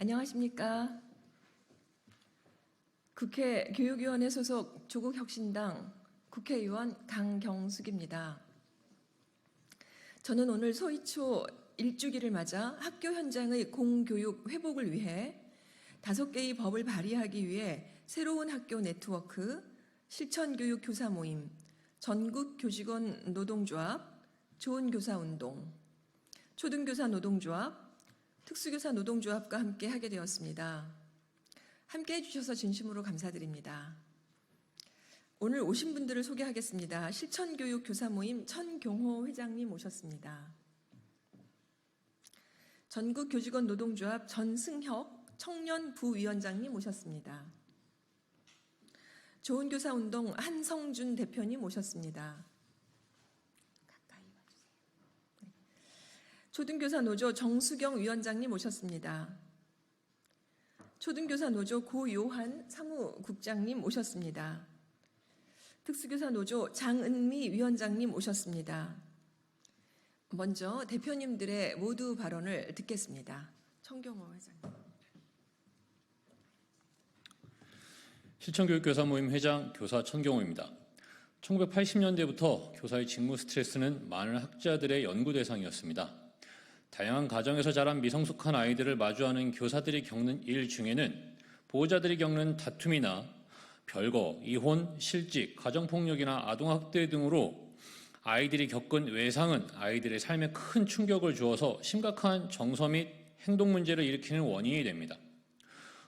안녕하십니까. 국회 교육위원회 소속 조국혁신당 국회의원 강경숙입니다. 저는 오늘 소위초 1주기를 맞아 학교 현장의 공교육 회복을 위해 5개의 법을 발의하기 위해 새로운 학교 네트워크, 실천교육 교사 모임, 전국교직원 노동조합, 좋은교사운동, 초등교사 노동조합, 특수교사 노동조합과 함께 하게 되었습니다. 함께 해주셔서 진심으로 감사드립니다. 오늘 오신 분들을 소개하겠습니다. 실천교육 교사 모임 천경호 회장님 오셨습니다. 전국교직원 노동조합 전승혁 청년부위원장님 오셨습니다. 좋은교사운동 한성준 대표님 오셨습니다. 초등교사 노조 정수경 위원장님 오셨습니다. 초등교사 노조 고요한 사무국장님 오셨습니다. 특수교사 노조 장은미 위원장님 오셨습니다. 먼저 대표님들의 모두 발언을 듣겠습니다. 천경호 회장님. 실천교육교사 모임 회장 교사 천경호입니다. 1980년대부터 교사의 직무 스트레스는 많은 학자들의 연구 대상이었습니다. 다양한 가정에서 자란 미성숙한 아이들을 마주하는 교사들이 겪는 일 중에는 보호자들이 겪는 다툼이나 별거, 이혼, 실직, 가정폭력이나 아동학대 등으로 아이들이 겪은 외상은 아이들의 삶에 큰 충격을 주어서 심각한 정서 및 행동 문제를 일으키는 원인이 됩니다.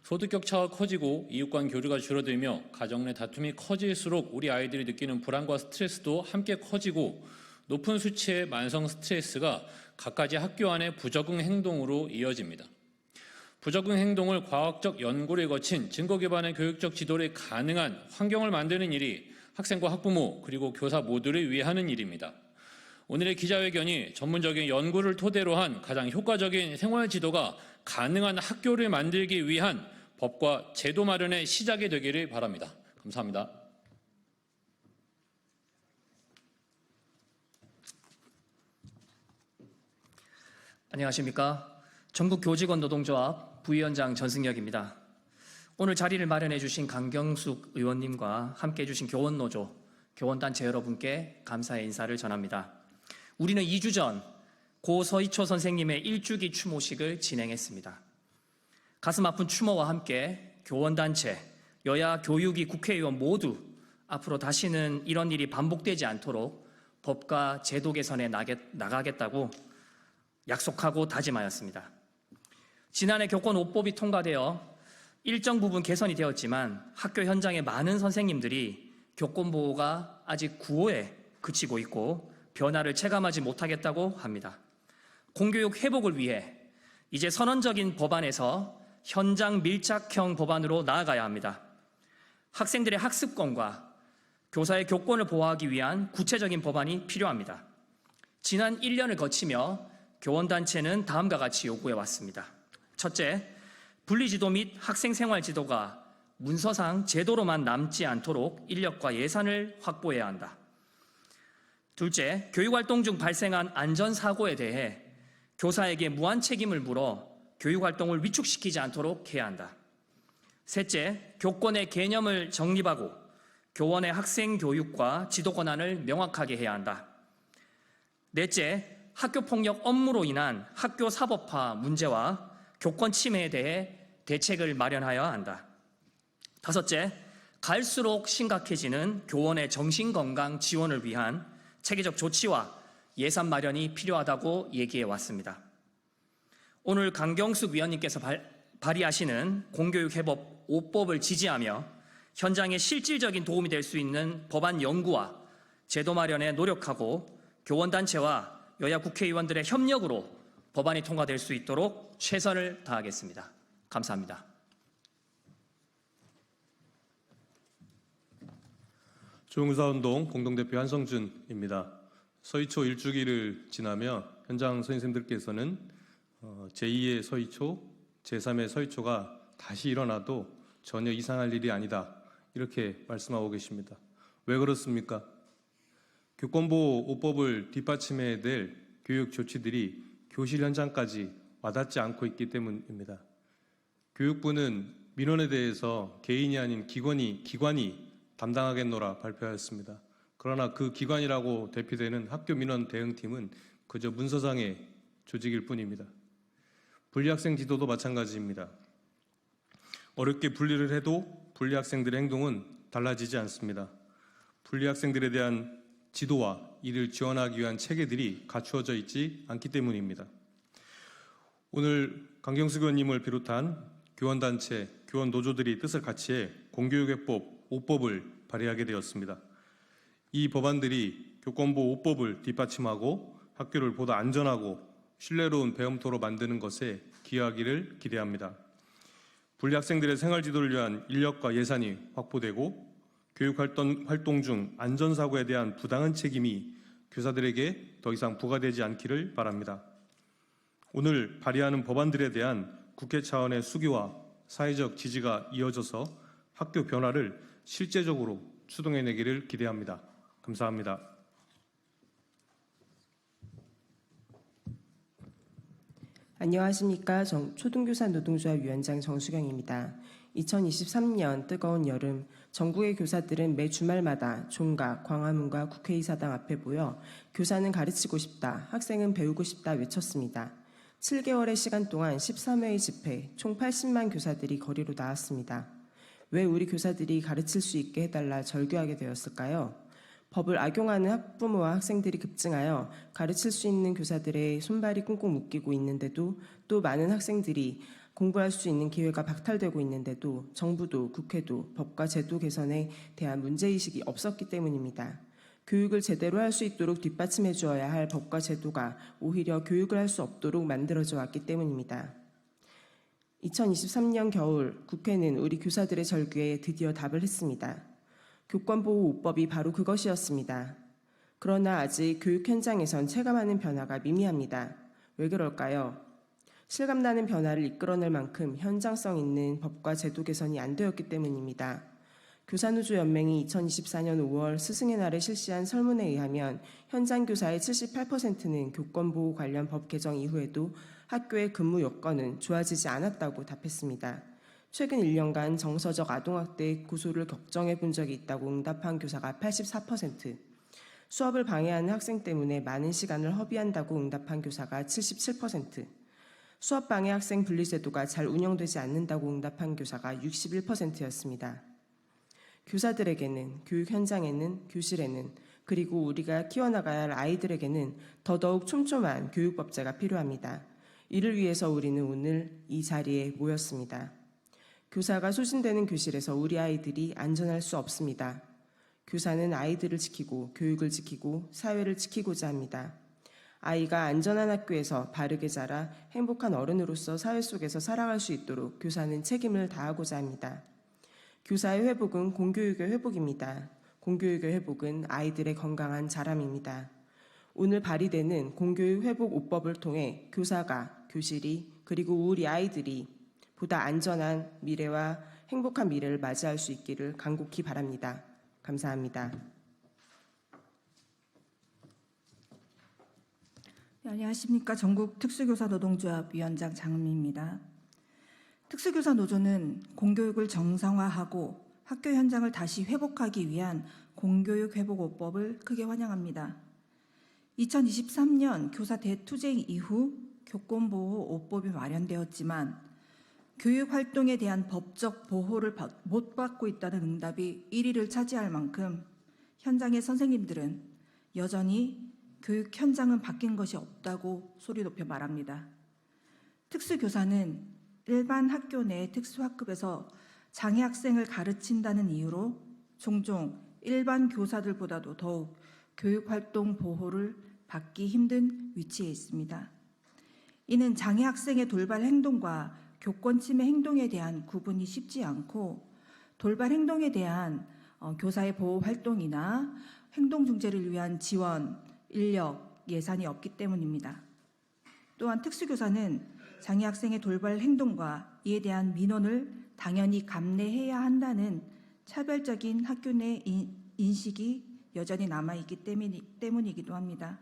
소득 격차가 커지고 이웃 간 교류가 줄어들며 가정 내 다툼이 커질수록 우리 아이들이 느끼는 불안과 스트레스도 함께 커지고 높은 수치의 만성 스트레스가 갖가지 학교 안의 부적응 행동으로 이어집니다. 부적응 행동을 과학적 연구를 거친 증거 기반의 교육적 지도를 가능한 환경을 만드는 일이 학생과 학부모 그리고 교사 모두를 위해 하는 일입니다. 오늘의 기자회견이 전문적인 연구를 토대로 한 가장 효과적인 생활 지도가 가능한 학교를 만들기 위한 법과 제도 마련의 시작이 되기를 바랍니다. 감사합니다. 안녕하십니까. 전국교직원 노동조합 부위원장 전승혁입니다. 오늘 자리를 마련해 주신 강경숙 의원님과 함께 해주신 교원노조, 교원단체 여러분께 감사의 인사를 전합니다. 우리는 2주 전 고 서희초 선생님의 1주기 추모식을 진행했습니다. 가슴 아픈 추모와 함께 교원단체, 여야 교육위 국회의원 모두 앞으로 다시는 이런 일이 반복되지 않도록 법과 제도 개선에 나가겠다고 약속하고 다짐하였습니다. 지난해 교권 5법이 통과되어 일정 부분 개선이 되었지만 학교 현장의 많은 선생님들이 교권 보호가 아직 구호에 그치고 있고 변화를 체감하지 못하겠다고 합니다. 공교육 회복을 위해 이제 선언적인 법안에서 현장 밀착형 법안으로 나아가야 합니다. 학생들의 학습권과 교사의 교권을 보호하기 위한 구체적인 법안이 필요합니다. 지난 1년을 거치며 교원단체는 다음과 같이 요구해왔습니다. 첫째, 분리지도 및 학생생활지도가 문서상 제도로만 남지 않도록 인력과 예산을 확보해야 한다. 둘째, 교육활동 중 발생한 안전사고에 대해 교사에게 무한 책임을 물어 교육활동을 위축시키지 않도록 해야 한다. 셋째, 교권의 개념을 정립하고 교원의 학생교육과 지도 권한을 명확하게 해야 한다. 넷째, 학교폭력 업무로 인한 학교 사법화 문제와 교권 침해에 대해 대책을 마련하여야 한다. 다섯째, 갈수록 심각해지는 교원의 정신건강 지원을 위한 체계적 조치와 예산 마련이 필요하다고 얘기해 왔습니다. 오늘 강경숙 위원님께서 발의하시는 공교육회복 5법을 지지하며 현장에 실질적인 도움이 될 수 있는 법안 연구와 제도 마련에 노력하고 교원단체와 여야 국회의원들의 협력으로 법안이 통과될 수 있도록 최선을 다하겠습니다. 감사합니다. 좋은교사운동 공동대표 한성준입니다. 서희초 1주기를 지나며 현장 선생님들께서는 제2의 서희초, 제3의 서희초가 다시 일어나도 전혀 이상할 일이 아니다 이렇게 말씀하고 계십니다. 왜 그렇습니까? 교권보호 5법을 뒷받침해야 될 교육 조치들이 교실 현장까지 와닿지 않고 있기 때문입니다. 교육부는 민원에 대해서 개인이 아닌 기관이 담당하겠노라 발표하였습니다. 그러나 그 기관이라고 대표되는 학교 민원 대응팀은 그저 문서상의 조직일 뿐입니다. 분리학생 지도도 마찬가지입니다. 어렵게 분리를 해도 분리학생들의 행동은 달라지지 않습니다. 분리학생들에 대한 지도와 이를 지원하기 위한 체계들이 갖추어져 있지 않기 때문입니다. 오늘 강경수 의원님을 비롯한 교원단체, 교원노조들이 뜻을 같이해 공교육회법 5법을 발의하게 되었습니다. 이 법안들이 교권보 5법을 뒷받침하고 학교를 보다 안전하고 신뢰로운 배움터로 만드는 것에 기여하기를 기대합니다. 분리학생들의 생활지도를 위한 인력과 예산이 확보되고 교육활동 중 안전사고에 대한 부당한 책임이 교사들에게 더 이상 부과되지 않기를 바랍니다. 오늘 발의하는 법안들에 대한 국회 차원의 수기와 사회적 지지가 이어져서 학교 변화를 실제적으로 추동해내기를 기대합니다. 감사합니다. 안녕하십니까. 초등교사 노동조합 위원장 정수경입니다. 2023년 뜨거운 여름, 전국의 교사들은 매 주말마다 종각, 광화문과 국회의사당 앞에 모여 교사는 가르치고 싶다, 학생은 배우고 싶다 외쳤습니다. 7개월의 시간 동안 13회의 집회, 총 80만 교사들이 거리로 나왔습니다. 왜 우리 교사들이 가르칠 수 있게 해달라 절규하게 되었을까요? 법을 악용하는 학부모와 학생들이 급증하여 가르칠 수 있는 교사들의 손발이 꽁꽁 묶이고 있는데도, 또 많은 학생들이 공부할 수 있는 기회가 박탈되고 있는데도 정부도 국회도 법과 제도 개선에 대한 문제의식이 없었기 때문입니다. 교육을 제대로 할 수 있도록 뒷받침해 주어야 할 법과 제도가 오히려 교육을 할 수 없도록 만들어져 왔기 때문입니다. 2023년 겨울 국회는 우리 교사들의 절규에 드디어 답을 했습니다. 교권보호 5법이 바로 그것이었습니다. 그러나 아직 교육 현장에선 체감하는 변화가 미미합니다. 왜 그럴까요? 실감나는 변화를 이끌어낼 만큼 현장성 있는 법과 제도 개선이 안 되었기 때문입니다. 교사노조연맹이 2024년 5월 스승의 날에 실시한 설문에 의하면 현장 교사의 78%는 교권보호 관련 법 개정 이후에도 학교의 근무 여건은 좋아지지 않았다고 답했습니다. 최근 1년간 정서적 아동학대 고소를 걱정해 본 적이 있다고 응답한 교사가 84%, 수업을 방해하는 학생 때문에 많은 시간을 허비한다고 응답한 교사가 77%, 수업 방해 학생 분리제도가 잘 운영되지 않는다고 응답한 교사가 61%였습니다. 교사들에게는, 교육 현장에는, 교실에는, 그리고 우리가 키워나가야 할 아이들에게는 더더욱 촘촘한 교육법제가 필요합니다. 이를 위해서 우리는 오늘 이 자리에 모였습니다. 교사가 소진되는 교실에서 우리 아이들이 안전할 수 없습니다. 교사는 아이들을 지키고 교육을 지키고 사회를 지키고자 합니다. 아이가 안전한 학교에서 바르게 자라 행복한 어른으로서 사회 속에서 살아갈 수 있도록 교사는 책임을 다하고자 합니다. 교사의 회복은 공교육의 회복입니다. 공교육의 회복은 아이들의 건강한 자람입니다. 오늘 발의되는 공교육 회복 5법을 통해 교사가, 교실이, 그리고 우리 아이들이 보다 안전한 미래와 행복한 미래를 맞이할 수 있기를 간곡히 바랍니다. 감사합니다. 네, 안녕하십니까. 전국 특수교사 노동조합 위원장 장은미입니다. 특수교사 노조는 공교육을 정상화하고 학교 현장을 다시 회복하기 위한 공교육 회복 5법을 크게 환영합니다. 2023년 교사 대투쟁 이후 교권보호 5법이 마련되었지만 교육활동에 대한 법적 보호를 못 받고 있다는 응답이 1위를 차지할 만큼 현장의 선생님들은 여전히 교육 현장은 바뀐 것이 없다고 소리 높여 말합니다. 특수교사는 일반 학교 내 특수학급에서 장애 학생을 가르친다는 이유로 종종 일반 교사들보다도 더욱 교육활동 보호를 받기 힘든 위치에 있습니다. 이는 장애 학생의 돌발 행동과 교권 침해 행동에 대한 구분이 쉽지 않고 돌발 행동에 대한 교사의 보호 활동이나 행동 중재를 위한 지원, 인력, 예산이 없기 때문입니다. 또한 특수교사는 장애 학생의 돌발 행동과 이에 대한 민원을 당연히 감내해야 한다는 차별적인 학교 내 인식이 여전히 남아있기 때문이기도 합니다.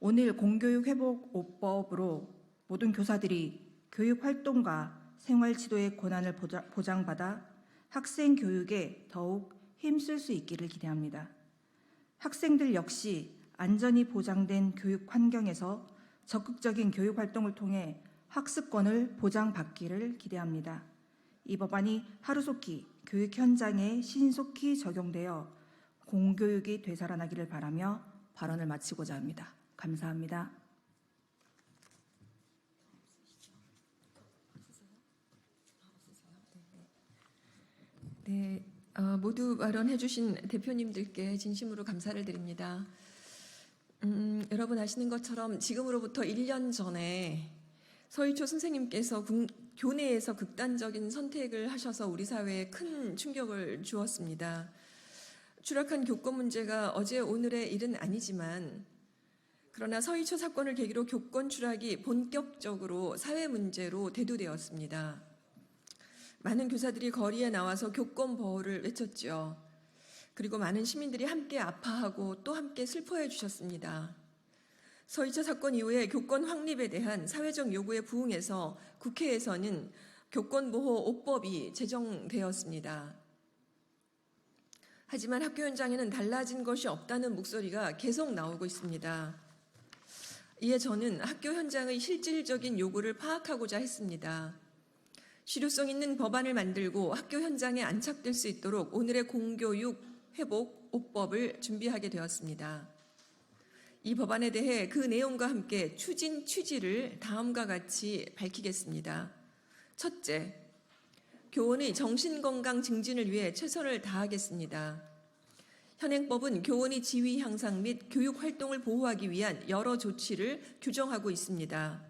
오늘 공교육 회복 5법으로 모든 교사들이 교육 활동과 생활 지도의 권한을 보장받아 학생 교육에 더욱 힘쓸 수 있기를 기대합니다. 학생들 역시 안전이 보장된 교육 환경에서 적극적인 교육 활동을 통해 학습권을 보장받기를 기대합니다. 이 법안이 하루속히 교육 현장에 신속히 적용되어 공교육이 되살아나기를 바라며 발언을 마치고자 합니다. 감사합니다. 네, 모두 발언해주신 대표님들께 진심으로 감사를 드립니다. 여러분 아시는 것처럼 지금으로부터 1년 전에 서희초 선생님께서 교내에서 극단적인 선택을 하셔서 우리 사회에 큰 충격을 주었습니다. 추락한 교권 문제가 어제 오늘의 일은 아니지만 그러나 서희초 사건을 계기로 교권 추락이 본격적으로 사회 문제로 대두되었습니다. 많은 교사들이 거리에 나와서 교권 보호를 외쳤죠. 그리고 많은 시민들이 함께 아파하고 또 함께 슬퍼해 주셨습니다. 서희초 사건 이후에 교권 확립에 대한 사회적 요구에 부응해서 국회에서는 교권보호 5법이 제정되었습니다. 하지만 학교 현장에는 달라진 것이 없다는 목소리가 계속 나오고 있습니다. 이에 저는 학교 현장의 실질적인 요구를 파악하고자 했습니다. 실효성 있는 법안을 만들고 학교 현장에 안착될 수 있도록 오늘의 공교육 회복 5법을 준비하게 되었습니다. 이 법안에 대해 그 내용과 함께 추진 취지를 다음과 같이 밝히겠습니다. 첫째, 교원의 정신건강 증진을 위해 최선을 다하겠습니다. 현행법은 교원의 지위 향상 및 교육 활동을 보호하기 위한 여러 조치를 규정하고 있습니다.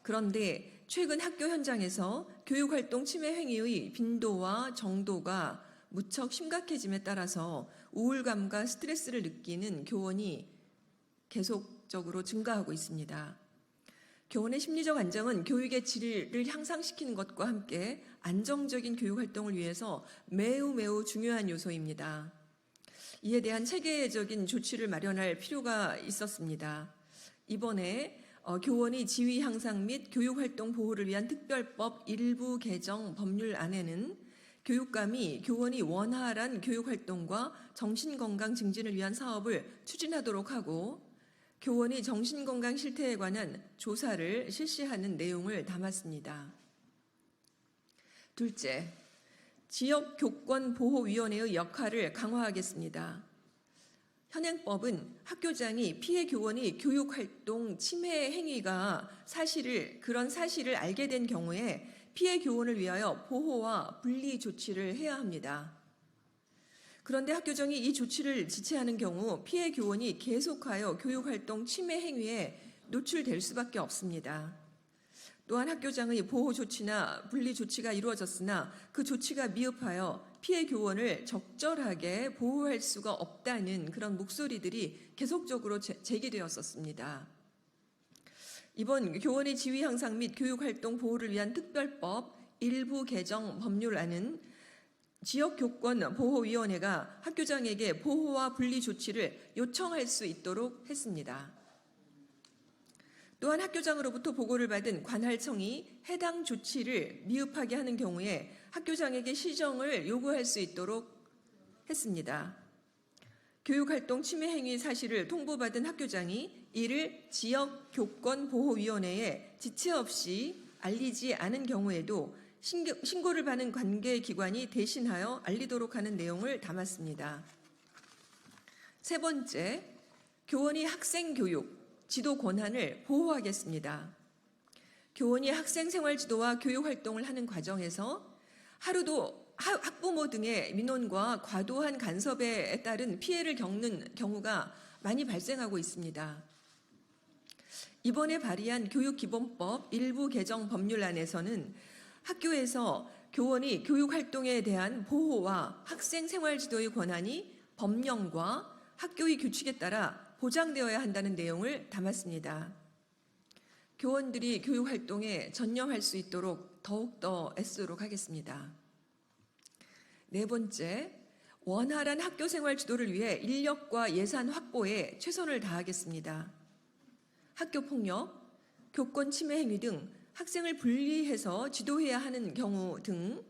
그런데 최근 학교 현장에서 교육활동 침해 행위의 빈도와 정도가 무척 심각해짐에 따라서 우울감과 스트레스를 느끼는 교원이 계속적으로 증가하고 있습니다. 교원의 심리적 안정은 교육의 질을 향상시키는 것과 함께 안정적인 교육활동을 위해서 매우 중요한 요소입니다. 이에 대한 체계적인 조치를 마련할 필요가 있었습니다. 이번에 교원의 지위 향상 및 교육활동 보호를 위한 특별법 일부 개정 법률안에는 교육감이 교원이 원활한 교육활동과 정신건강 증진을 위한 사업을 추진하도록 하고 교원의 정신건강 실태에 관한 조사를 실시하는 내용을 담았습니다. 둘째, 지역교권보호위원회의 역할을 강화하겠습니다. 현행법은 학교장이 피해 교원의 교육활동 침해 행위가 그런 사실을 알게 된 경우에 피해 교원을 위하여 보호와 분리 조치를 해야 합니다. 그런데 학교장이 이 조치를 지체하는 경우 피해 교원이 계속하여 교육활동 침해 행위에 노출될 수밖에 없습니다. 또한 학교장의 보호 조치나 분리 조치가 이루어졌으나 그 조치가 미흡하여 피해 교원을 적절하게 보호할 수가 없다는 그런 목소리들이 계속적으로 제기되었었습니다. 이번 교원의 지위 향상 및 교육활동 보호를 위한 특별법 일부 개정 법률안은 지역교권보호위원회가 학교장에게 보호와 분리 조치를 요청할 수 있도록 했습니다. 또한 학교장으로부터 보고를 받은 관할청이 해당 조치를 미흡하게 하는 경우에 학교장에게 시정을 요구할 수 있도록 했습니다. 교육활동 침해 행위 사실을 통보받은 학교장이 이를 지역교권보호위원회에 지체 없이 알리지 않은 경우에도 신고를 받는 관계기관이 대신하여 알리도록 하는 내용을 담았습니다. 세 번째, 교원이 학생교육, 지도 권한을 보호하겠습니다. 교원이 학생 생활 지도와 교육 활동을 하는 과정에서 하루도 학부모 등의 민원과 과도한 간섭에 따른 피해를 겪는 경우가 많이 발생하고 있습니다. 이번에 발의한 교육기본법 일부 개정 법률안에서는 학교에서 교원이 교육 활동에 대한 보호와 학생 생활 지도의 권한이 법령과 학교의 규칙에 따라 보장되어야 한다는 내용을 담았습니다. 교원들이 교육 활동에 전념할 수 있도록 더욱더 애쓰도록 하겠습니다. 네 번째, 원활한 학교 생활 지도를 위해 인력과 예산 확보에 최선을 다하겠습니다. 학교 폭력, 교권 침해 행위 등 학생을 분리해서 지도해야 하는 경우 등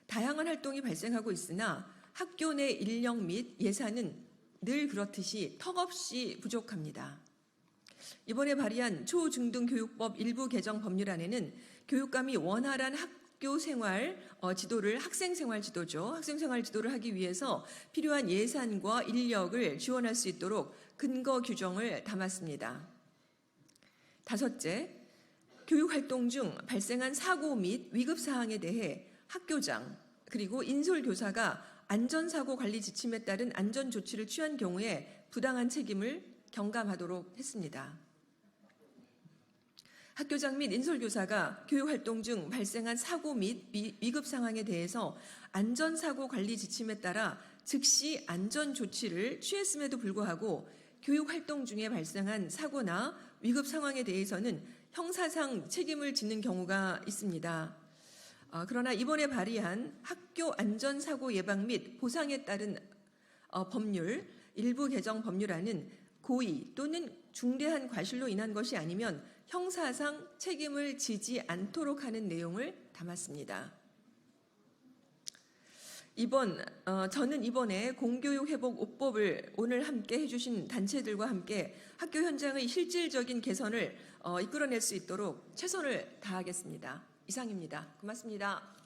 다양한 활동이 발생하고 있으나 학교 내 인력 및 예산은 늘 그렇듯이 턱없이 부족합니다. 이번에 발의한 초중등교육법 일부 개정 법률안에는 교육감이 원활한 학교 생활 지도를 학생 생활 지도죠. 학생 생활 지도를 하기 위해서 필요한 예산과 인력을 지원할 수 있도록 근거 규정을 담았습니다. 다섯째, 교육활동 중 발생한 사고 및 위급 사항에 대해 학교장 그리고 인솔교사가 안전사고 관리 지침에 따른 안전 조치를 취한 경우에 부당한 책임을 경감하도록 했습니다. 학교장 및 인솔교사가 교육활동 중 발생한 사고 및 위급 상황에 대해서 안전사고 관리 지침에 따라 즉시 안전 조치를 취했음에도 불구하고 교육활동 중에 발생한 사고나 위급 상황에 대해서는 형사상 책임을 짓는 경우가 있습니다. 그러나 이번에 발의한 학교 안전사고 예방 및 보상에 따른 법률 일부 개정 법률안은 고의 또는 중대한 과실로 인한 것이 아니면 형사상 책임을 지지 않도록 하는 내용을 담았습니다. 저는 이번에 공교육 회복 5법을 오늘 함께 해주신 단체들과 함께 학교 현장의 실질적인 개선을 이끌어낼 수 있도록 최선을 다하겠습니다. 이상입니다. 고맙습니다.